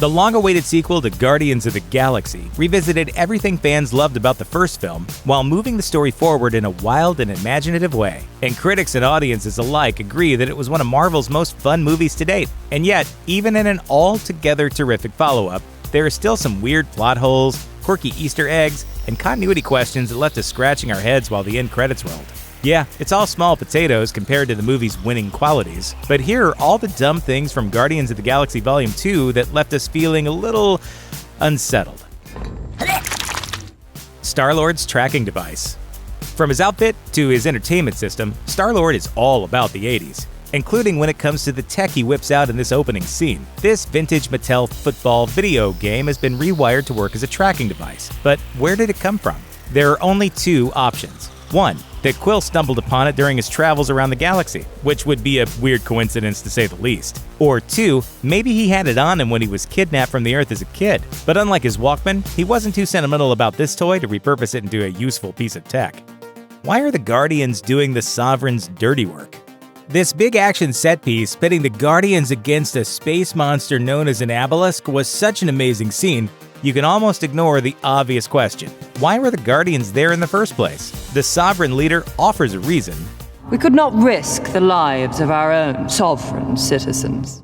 The long-awaited sequel to Guardians of the Galaxy revisited everything fans loved about the first film while moving the story forward in a wild and imaginative way. And critics and audiences alike agree that it was one of Marvel's most fun movies to date. And yet, even in an altogether terrific follow-up, there are still some weird plot holes, quirky Easter eggs, and continuity questions that left us scratching our heads while the end credits rolled. Yeah, it's all small potatoes compared to the movie's winning qualities, but here are all the dumb things from Guardians of the Galaxy Volume 2 that left us feeling a little unsettled. Star-Lord's tracking device. From his outfit to his entertainment system, Star-Lord is all about the 80s, including when it comes to the tech he whips out in this opening scene. This vintage Mattel football video game has been rewired to work as a tracking device, but where did it come from? There are only two options. One, that Quill stumbled upon it during his travels around the galaxy, which would be a weird coincidence to say the least. Or two, maybe he had it on him when he was kidnapped from the Earth as a kid. But unlike his Walkman, he wasn't too sentimental about this toy to repurpose it into a useful piece of tech. Why are the Guardians doing the Sovereign's dirty work? This big action set piece pitting the Guardians against a space monster known as an obelisk was such an amazing scene, you can almost ignore the obvious question. Why were the Guardians there in the first place? The Sovereign leader offers a reason. We could not risk the lives of our own sovereign citizens.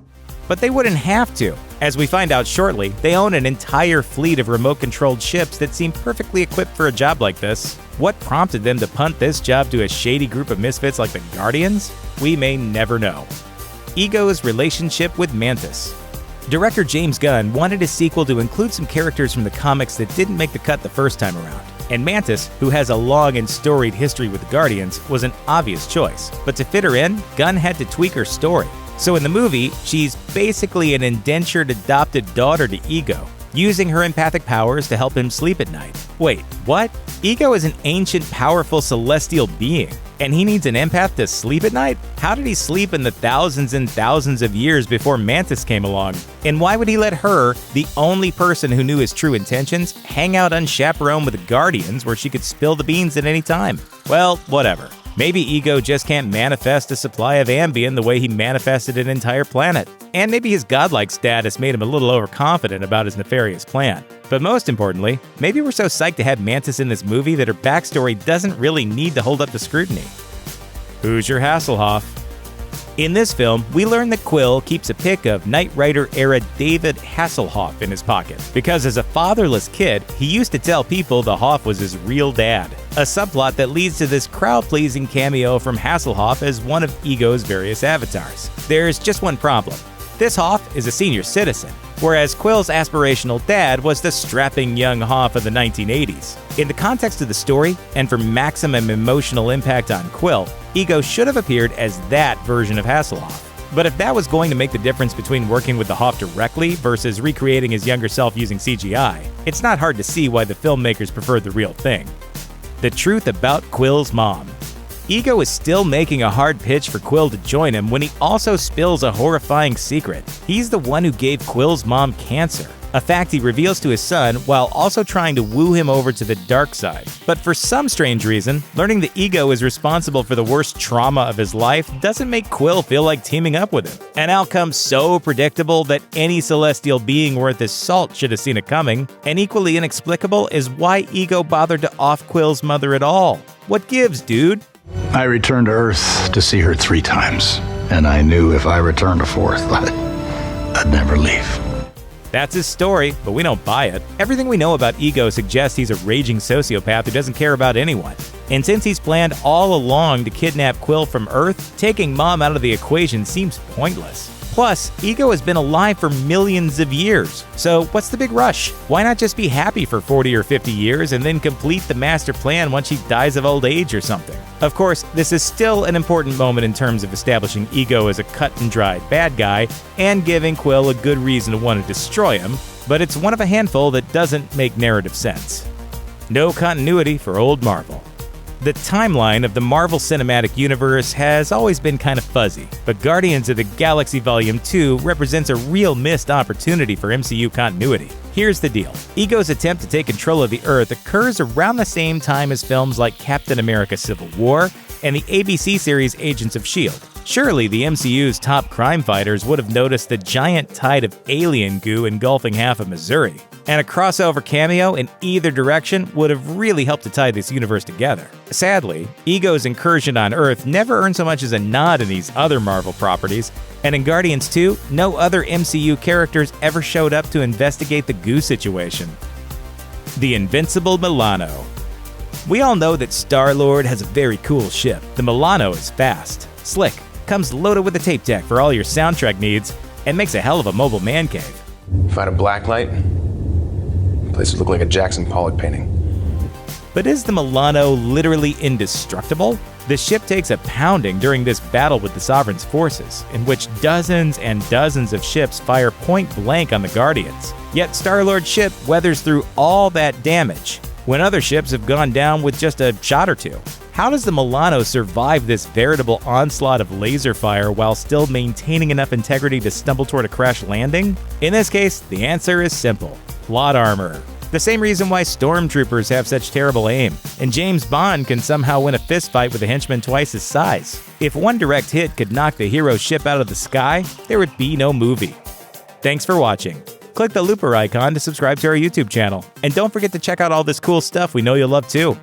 But they wouldn't have to. As we find out shortly, they own an entire fleet of remote-controlled ships that seem perfectly equipped for a job like this. What prompted them to punt this job to a shady group of misfits like the Guardians? We may never know. Ego's relationship with Mantis. Director James Gunn wanted his sequel to include some characters from the comics that didn't make the cut the first time around. And Mantis, who has a long and storied history with the Guardians, was an obvious choice. But to fit her in, Gunn had to tweak her story. So in the movie, she's basically an indentured adopted daughter to Ego, using her empathic powers to help him sleep at night. Wait, what? Ego is an ancient, powerful celestial being, and he needs an empath to sleep at night? How did he sleep in the thousands and thousands of years before Mantis came along? And why would he let her, the only person who knew his true intentions, hang out unchaperoned with the Guardians where she could spill the beans at any time? Well, whatever. Maybe Ego just can't manifest a supply of Ambien the way he manifested an entire planet. And maybe his godlike status made him a little overconfident about his nefarious plan. But most importantly, maybe we're so psyched to have Mantis in this movie that her backstory doesn't really need to hold up to scrutiny. Who's your Hasselhoff? In this film, we learn that Quill keeps a pic of Knight Rider-era David Hasselhoff in his pocket, because as a fatherless kid, he used to tell people the Hoff was his real dad. A subplot that leads to this crowd-pleasing cameo from Hasselhoff as one of Ego's various avatars. There's just one problem. This Hoff is a senior citizen, whereas Quill's aspirational dad was the strapping young Hoff of the 1980s. In the context of the story, and for maximum emotional impact on Quill, Ego should have appeared as that version of Hasselhoff. But if that was going to make the difference between working with the Hoff directly versus recreating his younger self using CGI, it's not hard to see why the filmmakers preferred the real thing. The truth about Quill's mom. Ego is still making a hard pitch for Quill to join him when he also spills a horrifying secret. He's the one who gave Quill's mom cancer, a fact he reveals to his son while also trying to woo him over to the dark side. But for some strange reason, learning that Ego is responsible for the worst trauma of his life doesn't make Quill feel like teaming up with him. An outcome so predictable that any celestial being worth his salt should have seen it coming, and equally inexplicable is why Ego bothered to off Quill's mother at all. What gives, dude? I returned to Earth to see her 3 times, and I knew if I returned a 4th, I'd never leave. That's his story, but we don't buy it. Everything we know about Ego suggests he's a raging sociopath who doesn't care about anyone. And since he's planned all along to kidnap Quill from Earth, taking Mom out of the equation seems pointless. Plus, Ego has been alive for millions of years, so what's the big rush? Why not just be happy for 40 or 50 years and then complete the master plan once he dies of old age or something? Of course, this is still an important moment in terms of establishing Ego as a cut-and-dried bad guy and giving Quill a good reason to want to destroy him, but it's one of a handful that doesn't make narrative sense. No continuity for old Marvel. The timeline of the Marvel Cinematic Universe has always been kind of fuzzy, but Guardians of the Galaxy Volume 2 represents a real missed opportunity for MCU continuity. Here's the deal. Ego's attempt to take control of the Earth occurs around the same time as films like Captain America Civil War and the ABC series Agents of S.H.I.E.L.D. Surely the MCU's top crime fighters would have noticed the giant tide of alien goo engulfing half of Missouri, and a crossover cameo in either direction would have really helped to tie this universe together. Sadly, Ego's incursion on Earth never earned so much as a nod in these other Marvel properties, and in Guardians 2, no other MCU characters ever showed up to investigate the goo situation. The Invincible Milano. We all know that Star-Lord has a very cool ship. The Milano is fast, slick, comes loaded with a tape deck for all your soundtrack needs, and makes a hell of a mobile man cave. If I had a black light, the place would look like a Jackson Pollock painting. But is the Milano literally indestructible? The ship takes a pounding during this battle with the Sovereign's forces, in which dozens and dozens of ships fire point blank on the Guardians. Yet Star-Lord's ship weathers through all that damage, when other ships have gone down with just a shot or two. How does the Milano survive this veritable onslaught of laser fire while still maintaining enough integrity to stumble toward a crash landing? In this case, the answer is simple: plot armor. The same reason why stormtroopers have such terrible aim, and James Bond can somehow win a fistfight with a henchman twice his size. If one direct hit could knock the hero's ship out of the sky, there would be no movie. Thanks for watching. Click the looper icon to subscribe to our YouTube channel, and don't forget to check out all this cool stuff we know you'll love too.